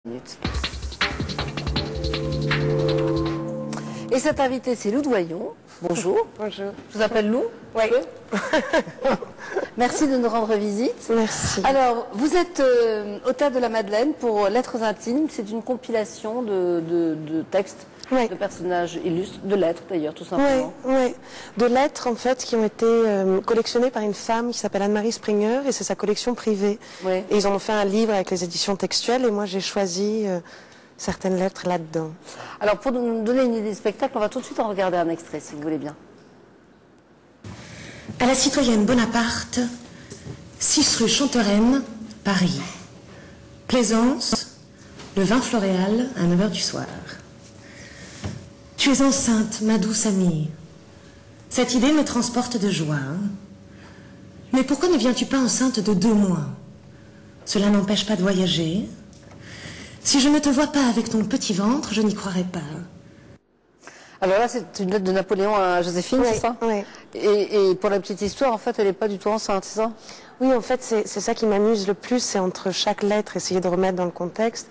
minutes. Et cet invité, c'est Lou Doyon. Bonjour. Bonjour. Je vous appelle Lou. Oui. Merci de nous rendre visite. Merci. Alors, vous êtes au Théâtre de la Madeleine pour Lettres intimes. C'est une compilation de textes, Oui. de personnages illustres, de lettres d'ailleurs, tout simplement. Oui. De lettres en fait qui ont été collectionnées par une femme qui s'appelle Anne-Marie Springer et c'est sa collection privée. Oui. Et ils en ont fait un livre avec les éditions textuelles et moi j'ai choisi certaines lettres là-dedans. Alors, pour nous donner une idée du spectacle, on va tout de suite en regarder un extrait, si vous voulez bien. À la citoyenne Bonaparte, 6 rue Chantereine, Paris. Plaisance, le vin floréal à 9 h du soir. Tu es enceinte, ma douce amie. Cette idée me transporte de joie. Mais pourquoi ne viens-tu pas enceinte de 2 mois? Cela n'empêche pas de voyager. Si je ne te vois pas avec ton petit ventre, je n'y croirais pas. Alors là, c'est une lettre de Napoléon à Joséphine, Oui, c'est ça? oui. Et pour la petite histoire, en fait, elle n'est pas du tout enceinte, c'est ça? Oui, en fait, c'est ça qui m'amuse le plus, c'est entre chaque lettre, essayer de remettre dans le contexte.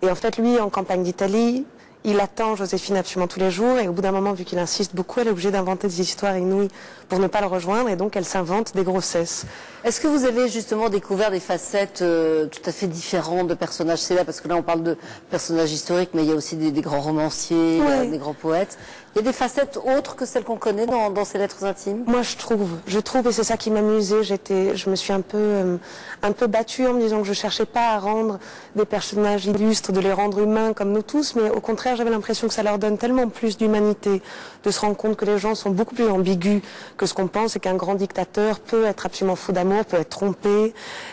Et en fait, lui, en campagne d'Italie, il attend Joséphine absolument tous les jours, et au bout d'un moment, vu qu'il insiste beaucoup, elle est obligée d'inventer des histoires inouïes pour ne pas le rejoindre, et donc elle s'invente des grossesses. Est-ce que vous avez justement découvert des facettes tout à fait différentes de personnages? C'est là, parce que là, on parle de personnages historiques, mais il y a aussi des grands romanciers, Ouais. des grands poètes. Il y a des facettes autres que celles qu'on connaît dans ces lettres intimes? Moi, je trouve, et c'est ça qui m'amusait. Je me suis un peu battue en me disant que je cherchais pas à rendre des personnages illustres, de les rendre humains comme nous tous, mais au contraire, j'avais l'impression que ça leur donne tellement plus d'humanité, de se rendre compte que les gens sont beaucoup plus ambigus que ce qu'on pense et qu'un grand dictateur peut être absolument fou d'amour, peut être trompé,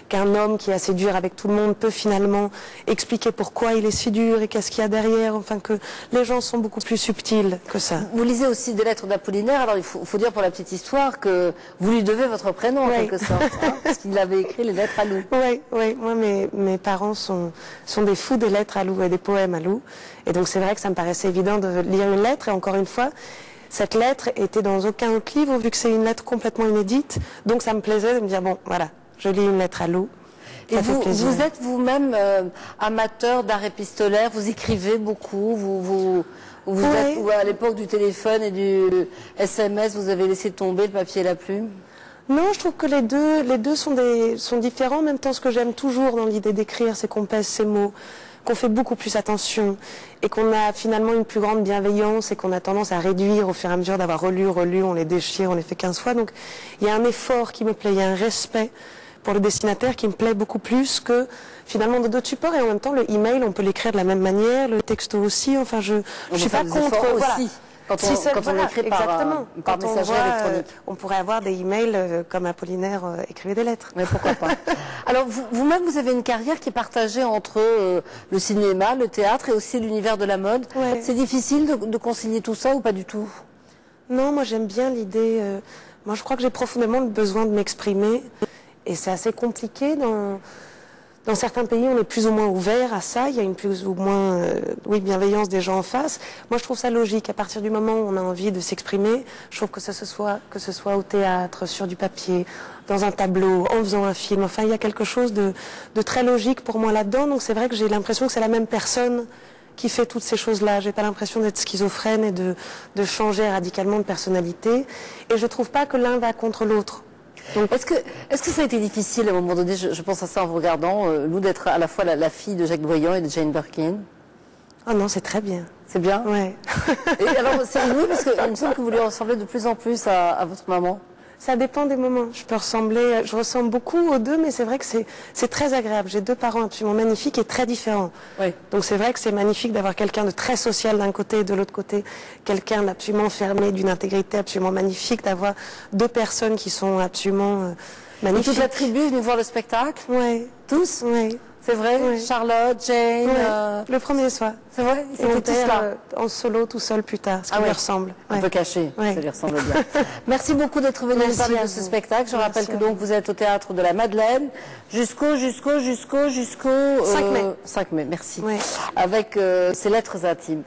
qu'un homme qui est assez dur avec tout le monde peut finalement expliquer pourquoi il est si dur et qu'est-ce qu'il y a derrière, enfin que les gens sont beaucoup plus subtils que ça. Vous lisez aussi des lettres d'Apollinaire. Alors, il faut dire pour la petite histoire que vous lui devez votre prénom, en quelque sorte, hein, parce qu'il avait écrit les lettres à Lou. Oui. Moi, mes parents sont des fous des lettres à Lou et des poèmes à Lou. Et donc, c'est vrai que ça me paraissait évident de lire une lettre. Et encore une fois, cette lettre était dans aucun autre livre, vu que c'est une lettre complètement inédite. Donc, ça me plaisait de me dire, bon, voilà, je lis une lettre à Lou. Et vous êtes vous-même amateur d'art épistolaire, vous écrivez beaucoup, vous êtes, ou à l'époque du téléphone et du SMS, vous avez laissé tomber le papier et la plume? Non, je trouve que les deux sont différents. En même temps, ce que j'aime toujours dans l'idée d'écrire, c'est qu'on pèse ses mots, qu'on fait beaucoup plus attention et qu'on a finalement une plus grande bienveillance et qu'on a tendance à réduire au fur et à mesure d'avoir relu, on les déchire, on les fait 15 fois. Donc, il y a un effort qui me plaît, il y a un respect pour le destinataire qui me plaît beaucoup plus que finalement de d'autres supports. Et en même temps, le email, on peut l'écrire de la même manière, le texto aussi. Enfin, je suis pas contre. Voilà. Aussi. Quand on écrit par messagerie électronique. On pourrait avoir des emails comme Apollinaire écrivait des lettres. Mais pourquoi pas? Alors, vous-même, vous avez une carrière qui est partagée entre le cinéma, le théâtre et aussi l'univers de la mode. Ouais. C'est difficile de concilier tout ça ou pas du tout? Non, moi j'aime bien l'idée. Moi, je crois que j'ai profondément le besoin de m'exprimer. Et c'est assez compliqué. Dans certains pays, on est plus ou moins ouvert à ça. Il y a une plus ou moins bienveillance des gens en face. Moi, je trouve ça logique. À partir du moment où on a envie de s'exprimer, je trouve que ce soit au théâtre, sur du papier, dans un tableau, en faisant un film. Enfin, il y a quelque chose de très logique pour moi là-dedans. Donc c'est vrai que j'ai l'impression que c'est la même personne qui fait toutes ces choses-là. J'ai pas l'impression d'être schizophrène et de changer radicalement de personnalité. Et je trouve pas que l'un va contre l'autre. Est-ce que ça a été difficile à un moment donné, je pense à ça en vous regardant, Lou, d'être à la fois la fille de Jacques Doyon et de Jane Birkin? Oh non, c'est très bien. C'est bien? Ouais. Et alors, c'est oui, parce qu'il me semble que vous lui ressemblez de plus en plus à votre maman. Ça dépend des moments. Je ressemble beaucoup aux deux, mais c'est vrai que c'est très agréable. J'ai 2 parents absolument magnifiques et très différents. Oui. Donc c'est vrai que c'est magnifique d'avoir quelqu'un de très social d'un côté et de l'autre côté, quelqu'un d'absolument fermé, d'une intégrité absolument magnifique, d'avoir 2 personnes qui sont absolument magnifiques. Et toute la tribu est venue voir le spectacle? Oui. Tous? Oui. C'est vrai? Oui. Charlotte, Jane... Ouais. Le premier soir. C'est vrai? Et mon C'était tous père là. en solo tout seul plus tard, ce qui lui ressemble. Un peu caché, Ouais. ça lui ressemble bien. Merci beaucoup d'être venu nous parler de ce spectacle. Je rappelle que donc vous êtes au Théâtre de la Madeleine jusqu'au 5 mai. 5 mai, merci. Ouais. Avec ces lettres intimes.